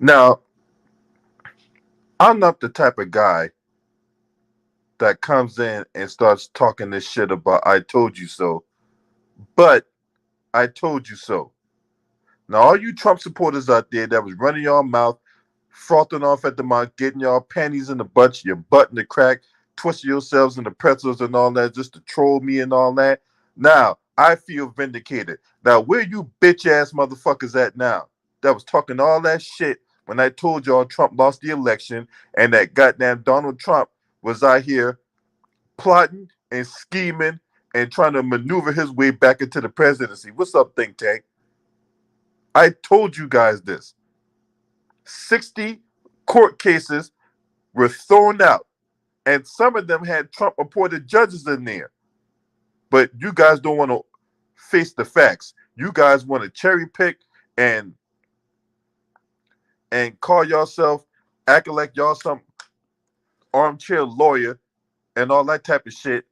Now, I'm not the type of guy that comes in and starts talking this shit about "I told you so," but I told you so. Now, all you Trump supporters out there that was running your mouth, frothing off at the mouth, getting your panties in the butt, your butt in the crack, twisting yourselves in the pretzels and all that, just to troll me and all that. Now, I feel vindicated. Now, where you bitch ass motherfuckers at now? That was talking all that shit when I told y'all Trump lost the election and that goddamn Donald Trump was out here plotting and scheming and trying to maneuver his way back into the presidency. What's up, think tank? I told you guys this. 60 court cases were thrown out, and some of them had Trump appointed judges in there. But you guys don't want to face the facts. You guys want to cherry pick and call yourself acting like y'all some armchair lawyer and all that type of shit,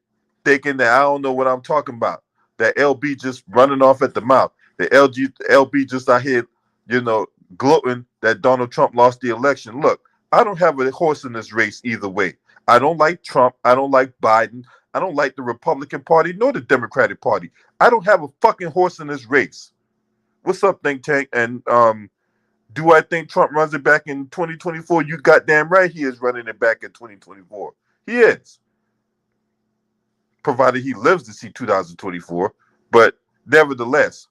thinking that I don't know what I'm talking about. That LB just running off at the mouth. The LB just out here, gloating that Donald Trump lost the election. Look, I don't have a horse in this race either way. I don't like Trump. I don't like Biden. I don't like the Republican Party nor the Democratic Party. I don't have a fucking horse in this race. What's up, think tank? And do I think Trump runs it back in 2024? You goddamn right he is running it back in 2024. He is. Provided he lives to see 2024. But nevertheless,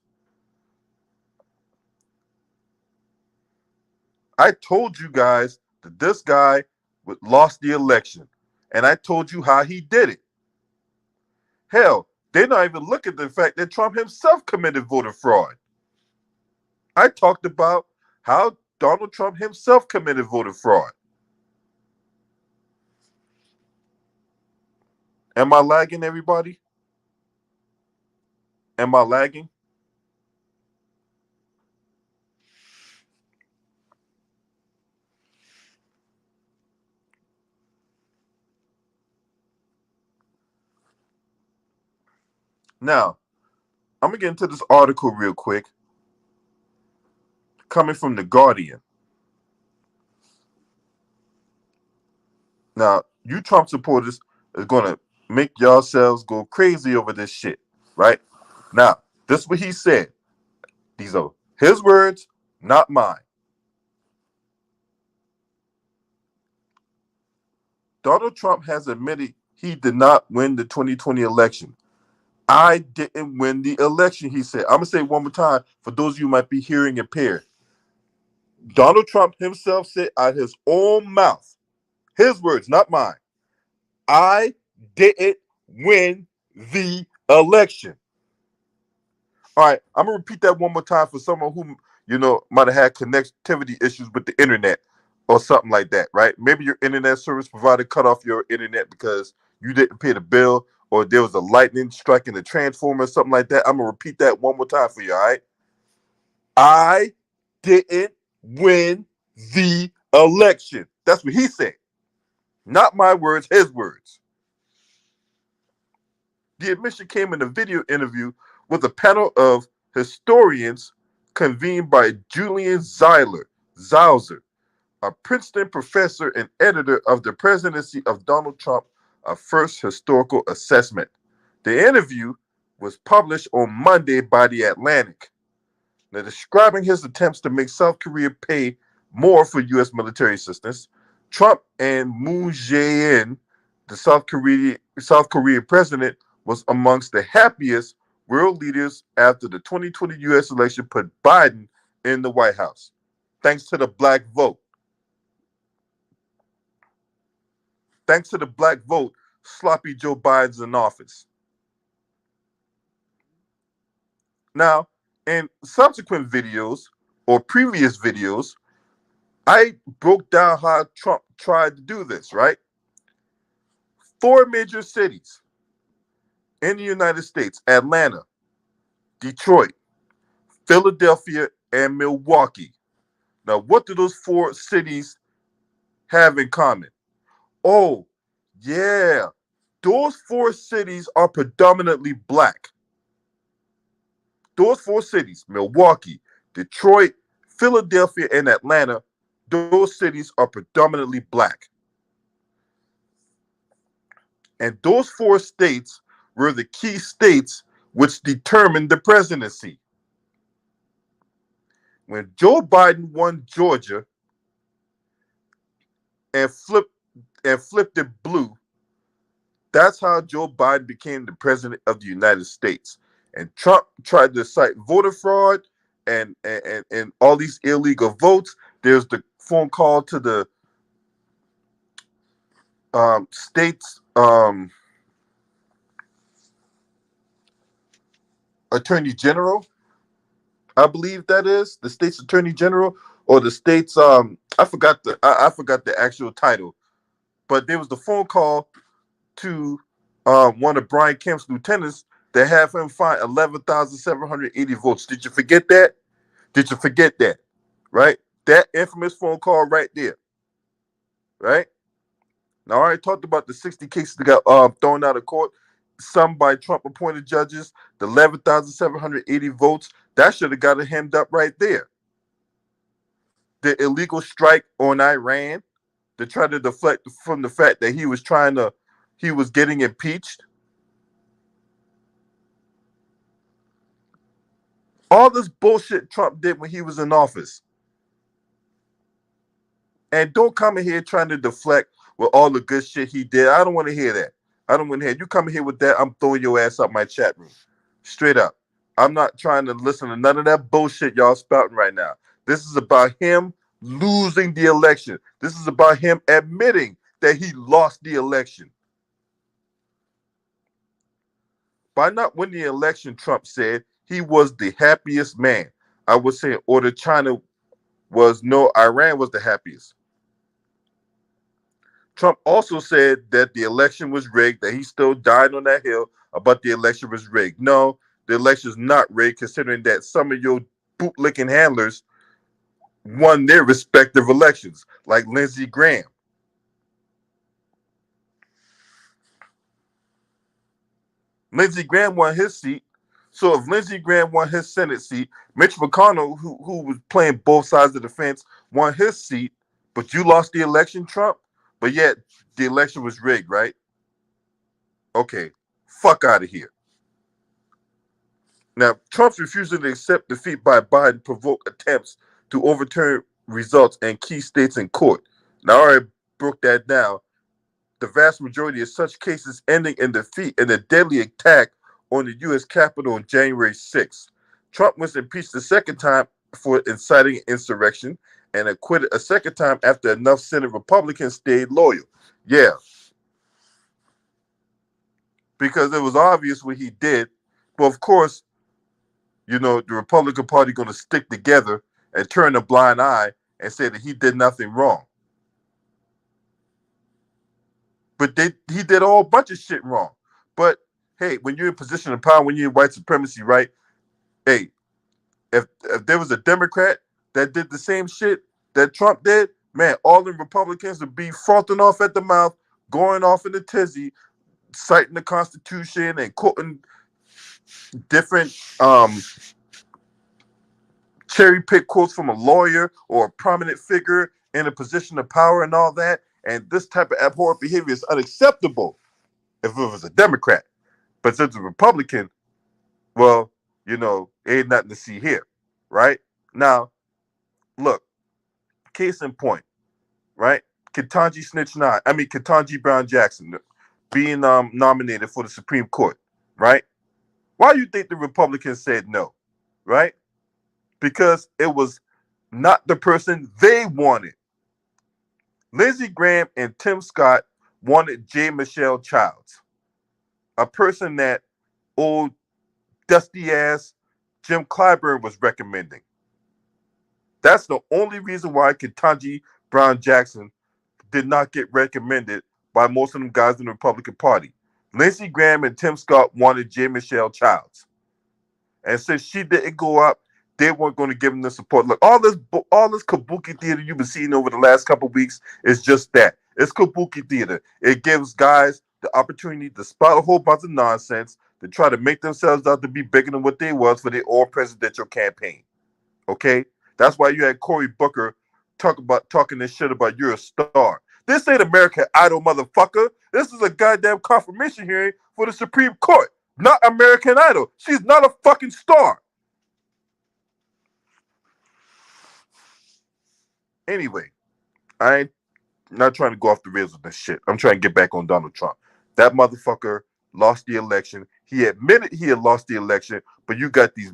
I told you guys that this guy lost the election. And I told you how he did it. Hell, they're not even looking at the fact that Trump himself committed voter fraud. I talked about how Donald Trump himself committed voter fraud. Am I lagging, everybody? Am I lagging? Now, I'm going to get into this article real quick, coming from The Guardian. Now, you Trump supporters is going to make yourselves go crazy over this shit, right? Now, this is what he said. These are his words, not mine. Donald Trump has admitted he did not win the 2020 election. I didn't win the election, he said. I'm going to say it one more time for those of you who might be hearing impaired. Donald Trump himself said out his own mouth, his words, not mine, I didn't win the election. All right, I'm going to repeat that one more time for someone who, might have had connectivity issues with the internet or something like that, right? Maybe your internet service provider cut off your internet because you didn't pay the bill or there was a lightning strike in the transformer or something like that. I'm going to repeat that one more time for you, all right? I didn't win the election. That's what he said. Not my words, his words. The admission came in a video interview with a panel of historians convened by Julian Zauser, a Princeton professor and editor of The Presidency of Donald Trump, a first historical assessment. The interview was published on Monday by The Atlantic. Now, describing his attempts to make South Korea pay more for U.S. military assistance, Trump and Moon Jae-in, the South Korean president, was amongst the happiest world leaders after the 2020 U.S. election put Biden in the White House, thanks to the black vote. Thanks to the black vote, sloppy Joe Biden's in office. Now, in subsequent videos or previous videos, I broke down how Trump tried to do this, right? 4 major cities in the United States: Atlanta, Detroit, Philadelphia, and Milwaukee. Now, what do those 4 cities have in common? Oh, yeah, those 4 cities are predominantly black. Those 4 cities, Milwaukee, Detroit, Philadelphia, and Atlanta, those cities are predominantly black. And those 4 states were the key states which determined the presidency. When Joe Biden won Georgia and flipped it blue, that's how Joe Biden became the president of the United States. And Trump tried to cite voter fraud and all these illegal votes. There's the phone call to the state's attorney general. I believe that is the state's attorney general or the state's I forgot the actual title, but there was the phone call to one of Brian Kemp's lieutenants that have him find 11,780 votes. Did you forget that? Did you forget that? Right? That infamous phone call right there. Right? Now, I already talked about the 60 cases that got thrown out of court, some by Trump appointed judges, the 11,780 votes. That should have got it hemmed up right there. The illegal strike on Iran to try to deflect from the fact that he was getting impeached. All this bullshit Trump did when he was in office. And don't come in here trying to deflect with all the good shit he did. I don't want to hear that. I don't want to hear it. You come in here with that, I'm throwing your ass up my chat room. Straight up. I'm not trying to listen to none of that bullshit y'all spouting right now. This is about him losing the election. This is about him admitting that he lost the election. By not winning the election, Trump said he was the happiest man. I would say in order Iran was the happiest. Trump also said that the election was rigged, that he still died on that hill about the election was rigged. No, the election is not rigged, considering that some of your bootlicking handlers won their respective elections, like Lindsey Graham. Lindsey Graham won his seat. So if Lindsey Graham won his Senate seat, Mitch McConnell, who was playing both sides of the fence, won his seat, but you lost the election, Trump? But yet the election was rigged, right? Okay, fuck out of here. Now, Trump's refusal to accept defeat by Biden provoked attempts to overturn results in key states in court. Now, I already broke that down. The vast majority of such cases ending in defeat in a deadly attack on the U.S. Capitol on January 6th. Trump was impeached the second time for inciting insurrection and acquitted a second time after enough Senate Republicans stayed loyal. Yeah. Because it was obvious what he did. But of course, the Republican Party going to stick together and turn a blind eye and say that he did nothing wrong. But he did a whole bunch of shit wrong. But hey, when you're in position of power, when you're in white supremacy, right? Hey, if there was a Democrat that did the same shit that Trump did, man, all the Republicans would be frothing off at the mouth, going off in a tizzy, citing the Constitution and quoting different cherry pick quotes from a lawyer or a prominent figure in a position of power and all that. And this type of abhorrent behavior is unacceptable if it was a Democrat. But since it's a Republican, well, ain't nothing to see here, right? Now, look, case in point, right? Ketanji Brown Jackson being nominated for the Supreme Court, right? Why do you think the Republicans said no, right? Because it was not the person they wanted. Lindsey Graham and Tim Scott wanted J. Michelle Childs, a person that old dusty ass Jim Clyburn was recommending. That's the only reason why Ketanji Brown Jackson did not get recommended by most of them guys in the Republican Party. Lindsey Graham and Tim Scott wanted J. Michelle Childs. And since she didn't go up, they weren't going to give him the support. Look, all this kabuki theater you've been seeing over the last couple of weeks is just that. It's kabuki theater. It gives guys the opportunity to spout a whole bunch of nonsense to try to make themselves out to be bigger than what they was for their all presidential campaign. Okay? That's why you had Cory Booker talking this shit about you're a star. This ain't American Idol, motherfucker. This is a goddamn confirmation hearing for the Supreme Court, not American Idol. She's not a fucking star. Anyway, I ain't not trying to go off the rails with this shit. I'm trying to get back on Donald Trump. That motherfucker lost the election. He admitted he had lost the election, but you got these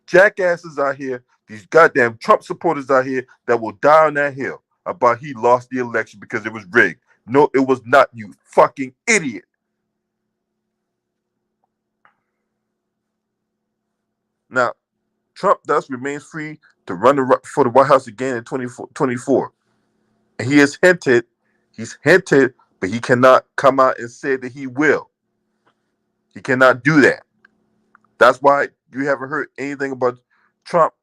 jackasses out here, these goddamn Trump supporters out here that will die on that hill about he lost the election because it was rigged. No, it was not, you fucking idiot. Now, Trump thus remains free to run for the White House again in 2024. And he's hinted, but he cannot come out and say that he will. He cannot do that. That's why you haven't heard anything about Trump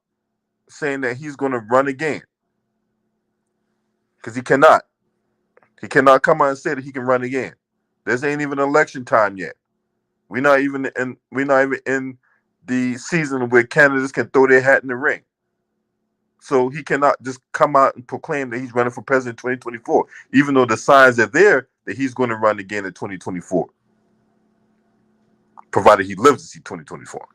saying that he's going to run again. Because he cannot. He cannot come out and say that he can run again. This ain't even election time yet. We're not even in the season where candidates can throw their hat in the ring. So he cannot just come out and proclaim that he's running for president in 2024, even though the signs are there that he's going to run again in 2024, provided he lives to see 2024.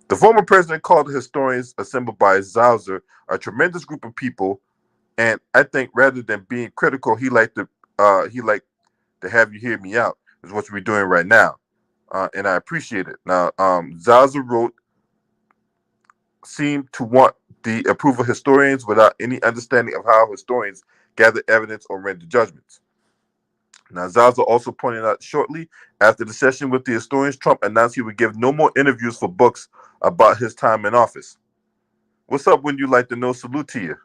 The former president called the historians assembled by Zauser a tremendous group of people, and I think rather than being critical, he liked to have you hear me out, is what we're doing right now, and I appreciate it. Now, Zauser wrote, seem to want the approval of historians without any understanding of how historians gather evidence or render judgments. Now, Zauser also pointed out shortly after the session with the historians, Trump announced he would give no more interviews for books about his time in office. What's up, when you like to know? Salute to you.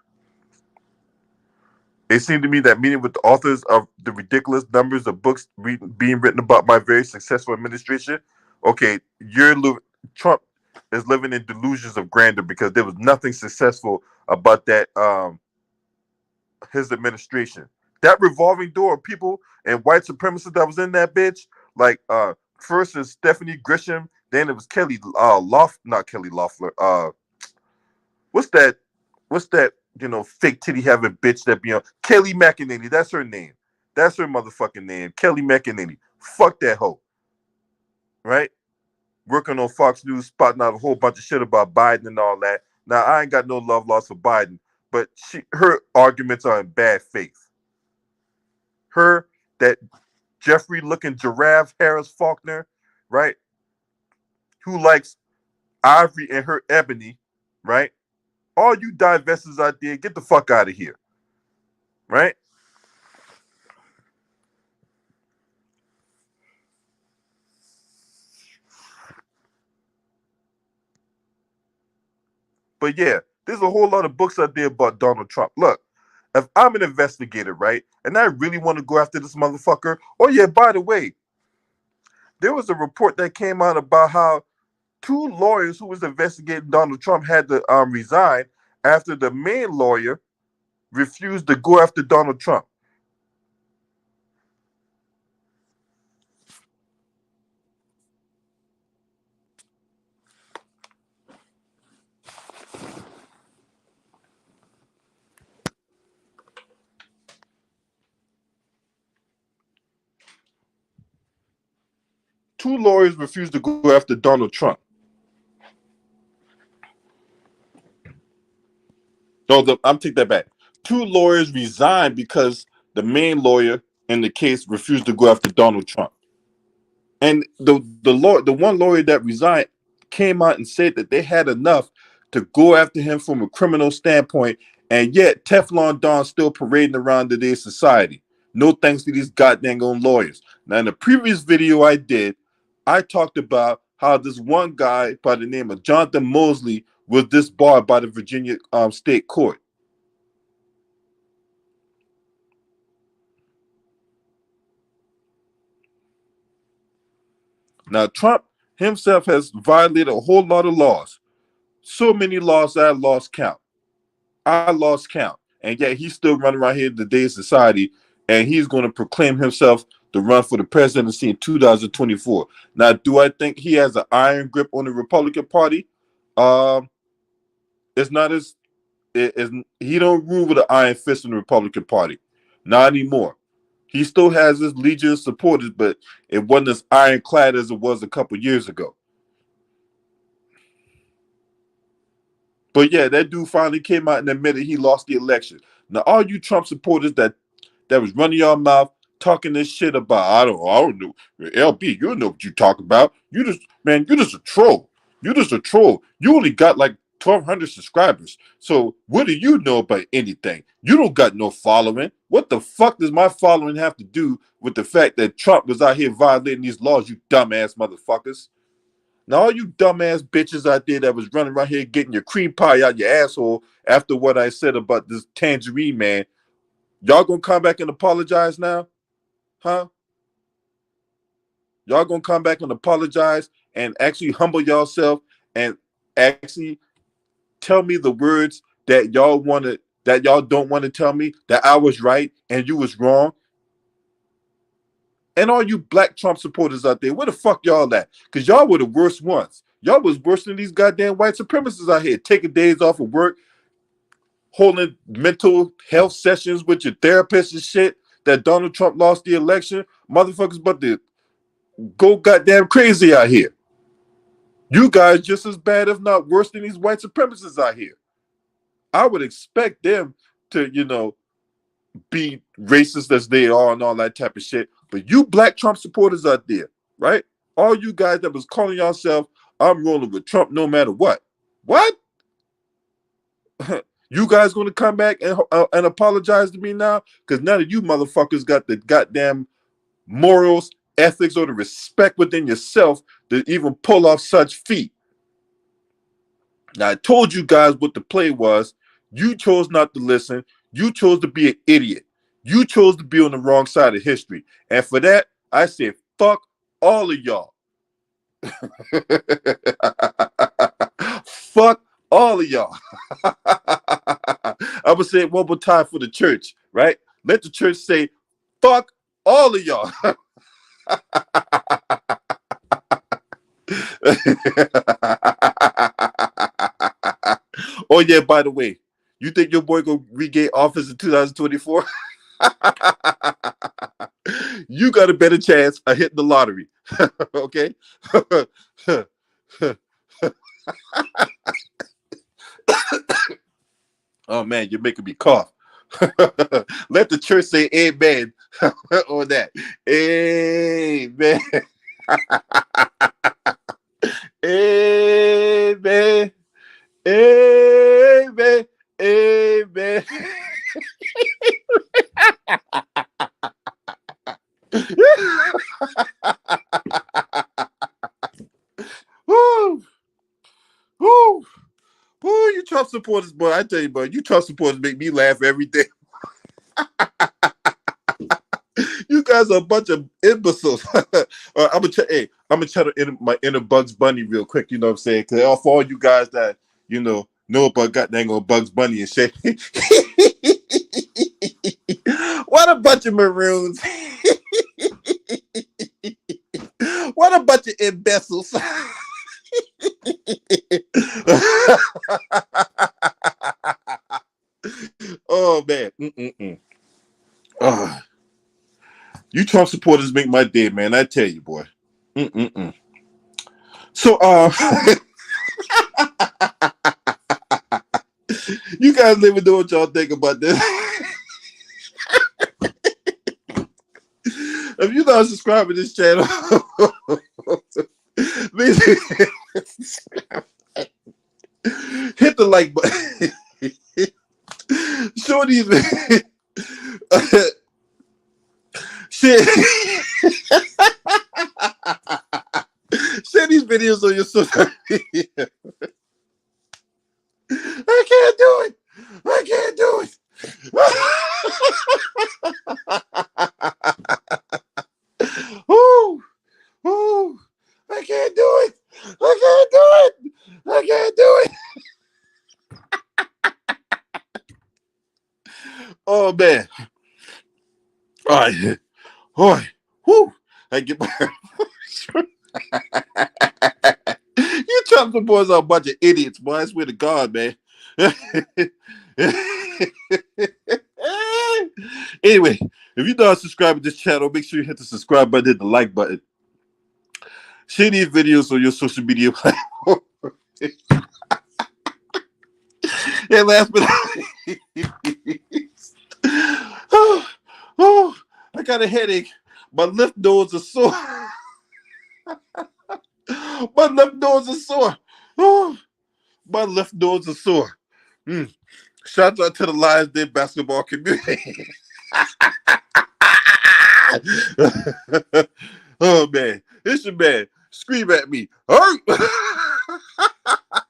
It seemed to me that meeting with the authors of the ridiculous numbers of books being written about my very successful administration. Okay, Trump is living in delusions of grandeur because there was nothing successful about that his administration. That revolving door of people and white supremacists that was in that bitch, like first is Stephanie Grisham, then it was Kelly not Kelly Loeffler. What's that, fake titty having bitch that be on Kelly McEnany, that's her name. That's her motherfucking name. Kelly McEnany. Fuck that hoe. Right? Working on Fox News, spotting out a whole bunch of shit about Biden and all that. Now, I ain't got no love lost for Biden, but her arguments are in bad faith. Her, that Jeffrey-looking giraffe, Harris Faulkner, right, who likes ivory and her ebony, right? All you divestors out there, get the fuck out of here, right? But yeah, there's a whole lot of books out there about Donald Trump. Look, if I'm an investigator, right, and I really want to go after this motherfucker, oh yeah, by the way, there was a report that came out about how 2 lawyers who was investigating Donald Trump had to resign after the main lawyer refused to go after Donald Trump. Two lawyers refused to go after Donald Trump. No, I'm taking that back. 2 lawyers resigned because the main lawyer in the case refused to go after Donald Trump. And the one lawyer that resigned came out and said that they had enough to go after him from a criminal standpoint, and yet Teflon Don still parading around today's society. No thanks to these goddamn lawyers. Now, in the previous video I did, I talked about how this one guy by the name of Jonathan Mosley was disbarred by the Virginia State Court. Now, Trump himself has violated a whole lot of laws. So many laws I lost count. And yet he's still running around here in today's society, and he's going to proclaim himself to run for the presidency in 2024. Now, do I think he has an iron grip on the Republican Party? It's not as he don't rule with an iron fist in the Republican Party, not anymore. He still has his legion of supporters, but it wasn't as ironclad as it was a couple years ago. But yeah, that dude finally came out and admitted he lost the election. Now, all you Trump supporters that was running your mouth talking this shit about I don't know, LB, you don't know what you talk about. You just a troll. You just a troll. You only got like 1,200 subscribers. So what do you know about anything? You don't got no following. What the fuck does my following have to do with the fact that Trump was out here violating these laws, you dumbass motherfuckers? Now, all you dumbass bitches out there that was running around here getting your cream pie out your asshole after what I said about this Tangerine man, y'all gonna come back and apologize now? Huh? Y'all gonna come back and apologize and actually humble yourself and actually tell me the words that y'all don't want to tell me, that I was right and you was wrong? And all you black Trump supporters out there, where the fuck y'all at? Because y'all were the worst ones. Y'all was worse than these goddamn white supremacists out here, taking days off of work, holding mental health sessions with your therapist and shit, that Donald Trump lost the election. Motherfuckers but to go goddamn crazy out here. You guys just as bad, if not worse, than these white supremacists out here. I would expect them to, be racist as they are and all that type of shit. But you black Trump supporters out there, right? All you guys that was calling yourself, I'm rolling with Trump no matter what. What? You guys going to come back and apologize to me now? Because none of you motherfuckers got the goddamn morals, ethics, or the respect within yourself to even pull off such feat. Now, I told you guys what the play was. You chose not to listen. You chose to be an idiot. You chose to be on the wrong side of history. And for that, I say, fuck all of y'all. Fuck all of y'all. I'm going to say it one more time for the church, right? Let the church say, fuck all of y'all. Oh, yeah, by the way, you think your boy gonna regain office in 2024? You got a better chance of hitting the lottery. Okay? Oh man, you're making me cough. Let the church say amen on that. Amen. Amen. Amen. Amen. Woo. Woo. Woo, you Trump supporters, boy. I tell you, boy, you Trump supporters make me laugh every day. You guys are a bunch of imbeciles. I'm gonna tell my inner Bugs Bunny real quick. You know what I'm saying? Because for all you guys that know about goddamn on Bugs Bunny and shit. What a bunch of maroons! What a bunch of imbeciles! Oh man. Oh. You Trump supporters make my day, man. I tell you, boy. So, you guys let me know what y'all think about this. If you're not subscribed to this channel, please hit the like button. Show these shit. Share these videos on your social media. I can't do it. I can't do it. Ooh, ooh, I can't do it. I can't do it. I can't do it. Oh man. All right. All right. Whoo. I get my You Trump supporters are a bunch of idiots, boy. I swear to God, man. Anyway, if you're not subscribed to this channel, make sure you hit the subscribe button, hit the like button. Share these videos on your social media platform. And last but not least, I got a headache. My left nose is sore. My left nose is sore. Oh, my left nose is sore. Shout out to the Lions Den basketball community. Oh man, it's your man. Scream at me. Hurt.